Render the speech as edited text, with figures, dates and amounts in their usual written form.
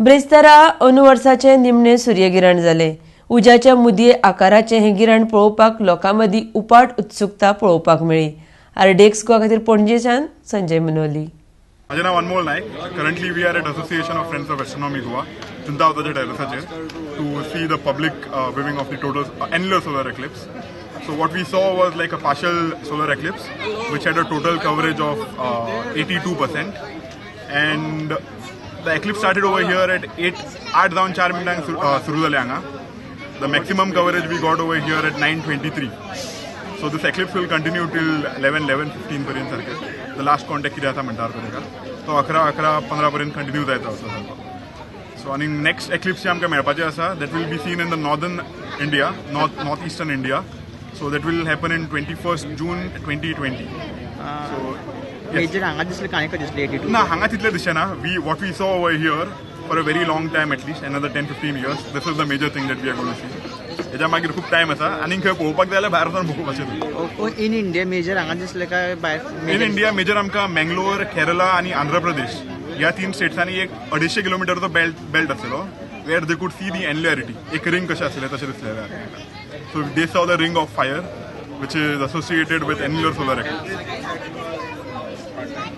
ब्रेस्तारा अंदू वर्साचे निमणे सूर्यगिरण जाले. उज्याच्या मुदये आकाराचे हे गिरण पळोवपाक लोकां मदीं उपाट उत्सुकता पळोवपाक मेळ्ळी. RDX गोवा खातीर पणजेच्यान संजय मनोली. माझे नाव Anmol Naik. Currently we are at association of friends of astronomy Goa चिंतावताच्या टेरेसाचेर to see the public viewing of the total annular solar eclipse. So what we saw was like a partial solar eclipse which had a total coverage of 82%, and the eclipse started over here at 8 जावन 4 मिनटांक सुरू जाले हांगा. The maximum coverage we got over here at 9:23. So this eclipse will continue till 11:15 पर्यंत सारखे. The last contact कितें आसा म्हणटा तेका तो 11:15 पर्यंत कंटिन्यू जायतो असो. सो आनी नेक्स्ट eclipse जे आमकां मेळपाचें आसा that will be seen in the northern India, north eastern India. So that will happen in 21st June 2020. So major hanga disle काय दिसले 82 ना हांगा तितले दिसना. What we saw over here for a very long time, at least another 10-15 years, this is the major thing that we are going to see. हेच्या मागीर खूप time आसा आनी खंय पळोवपाक जाय जाल्यार भायर वचून पळोवपाचें. इन इंडिया मेजर हांगा दिसले काय भायर? इन इंडिया मेजर आमकां मंगलोर, केरला आनी आंध्र प्रदेश ह्या 3 स्टेट्सांनी एक 250 किलोमिटरचो बेल्ट आसलो where they could see the annularity. एक रिंग कशें आसलें तशें दिसलेलें. So they saw the ring of fire which is associated with annular solar eclipse.